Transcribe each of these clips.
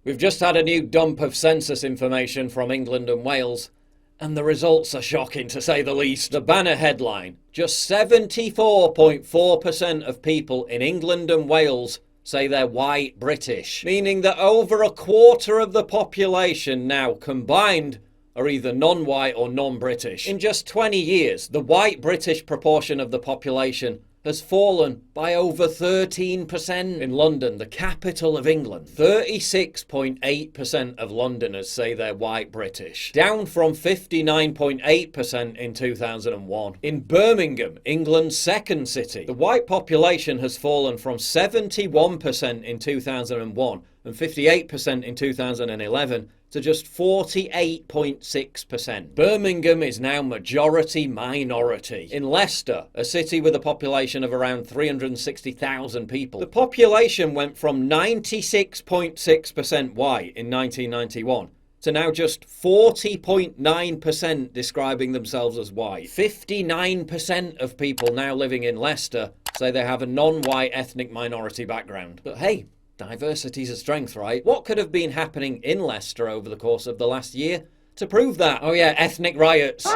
We've just had a new dump of census information from England and Wales, and the results are shocking to say the least. The banner headline: just 74.4% of people in England and Wales say they're white British, meaning that over a quarter of the population now combined are either non-white or non-British. In just 20 years, the white British proportion of the population has fallen by over 13%. In London, the capital of England, 36.8% of Londoners say they're white British, down from 59.8% in 2001. In Birmingham, England's second city, the white population has fallen from 71% in 2001 and 58% in 2011 to just 48.6%. Birmingham is now majority minority. In Leicester, a city with a population of around 360,000 people, the population went from 96.6% white in 1991 to now just 40.9% describing themselves as white. 59% of people now living in Leicester say they have a non-white ethnic minority background. But hey, diversity's a strength, right? What could have been happening in Leicester over the course of the last year to prove that? Oh yeah, ethnic riots.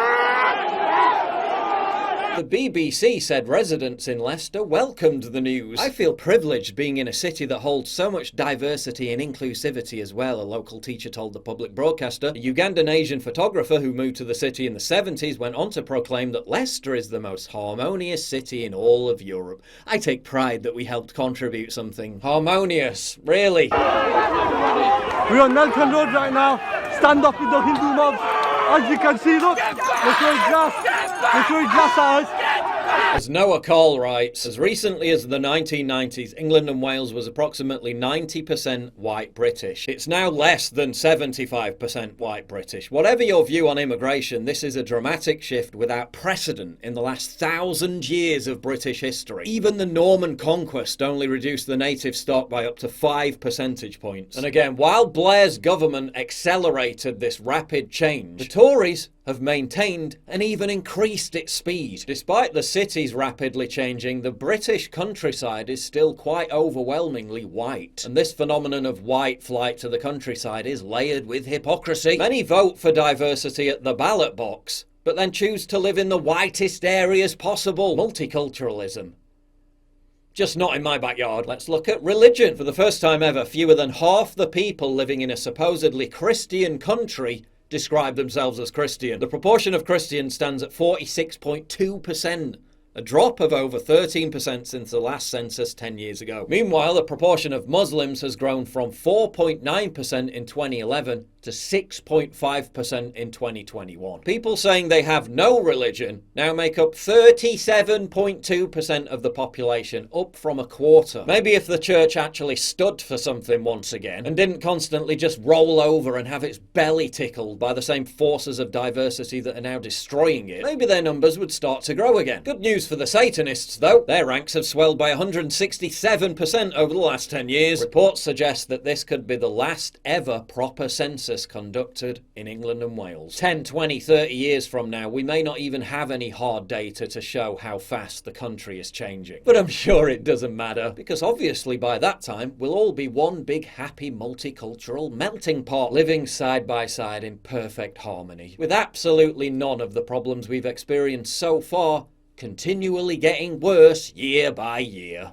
The BBC said residents in Leicester welcomed the news. I feel privileged being in a city that holds so much diversity and inclusivity as well, a local teacher told the public broadcaster. A Ugandan Asian photographer who moved to the city in the 70s went on to proclaim that Leicester is the most harmonious city in all of Europe. I take pride that we helped contribute something harmonious, really. We're on Nelton Road right now. Stand up with the Hindu mobs. As you can see, look, they're throwing glass at us. As Noah Cole writes, as recently as the 1990s, England and Wales was approximately 90% white British. It's now less than 75% white British. Whatever your view on immigration, this is a dramatic shift without precedent in the last 1,000 years of British history. Even the Norman conquest only reduced the native stock by up to 5 percentage points. And again, while Blair's government accelerated this rapid change, the Tories have maintained and even increased its speed. Despite the cities rapidly changing, the British countryside is still quite overwhelmingly white. And this phenomenon of white flight to the countryside is layered with hypocrisy. Many vote for diversity at the ballot box, but then choose to live in the whitest areas possible. Multiculturalism. Just not in my backyard. Let's look at religion. For the first time ever, fewer than half the people living in a supposedly Christian country describe themselves as Christian. The proportion of Christians stands at 46.2%, a drop of over 13% since the last census 10 years ago. Meanwhile, the proportion of Muslims has grown from 4.9% in 2011 to 6.5% in 2021. People saying they have no religion now make up 37.2% of the population, up from a quarter. Maybe if the church actually stood for something once again and didn't constantly just roll over and have its belly tickled by the same forces of diversity that are now destroying it, maybe their numbers would start to grow again. Good news for the Satanists, though. Their ranks have swelled by 167% over the last 10 years. Reports suggest that this could be the last ever proper census conducted in England and Wales. 10, 20, 30 years from now, we may not even have any hard data to show how fast the country is changing. But I'm sure it doesn't matter, because obviously by that time, we'll all be one big happy multicultural melting pot, living side by side in perfect harmony, with absolutely none of the problems we've experienced so far continually getting worse year by year.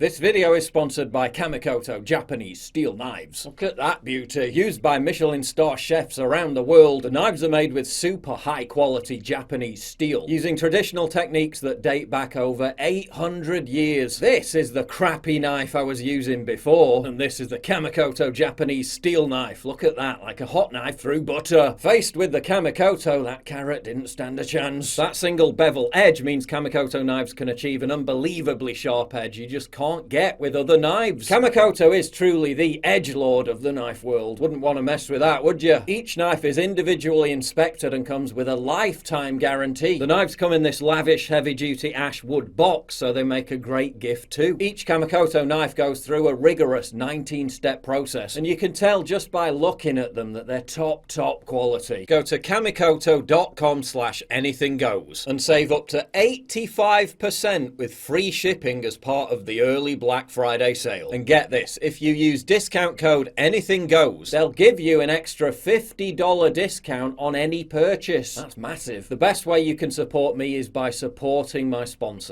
This video is sponsored by Kamikoto Japanese Steel Knives. Look at that beauty. Used by Michelin star chefs around the world, the knives are made with super high quality Japanese steel, using traditional techniques that date back over 800 years. This is the crappy knife I was using before, and this is the Kamikoto Japanese Steel Knife. Look at that, like a hot knife through butter. Faced with the Kamikoto, that carrot didn't stand a chance. That single bevel edge means Kamikoto knives can achieve an unbelievably sharp edge. You just can't can't get with other knives. Kamikoto is truly the edgelord of the knife world. Wouldn't want to mess with that, would you? Each knife is individually inspected and comes with a lifetime guarantee. The knives come in this lavish heavy-duty ash wood box, so they make a great gift too. Each Kamikoto knife goes through a rigorous 19-step process, and you can tell just by looking at them that they're top quality. Go to kamikoto.com/anythinggoes and save up to 85% with free shipping as part of the early Black Friday sale. And get this, if you use discount code anythinggoes, they'll give you an extra $50 discount on any purchase. That's massive. The best way you can support me is by supporting my sponsor.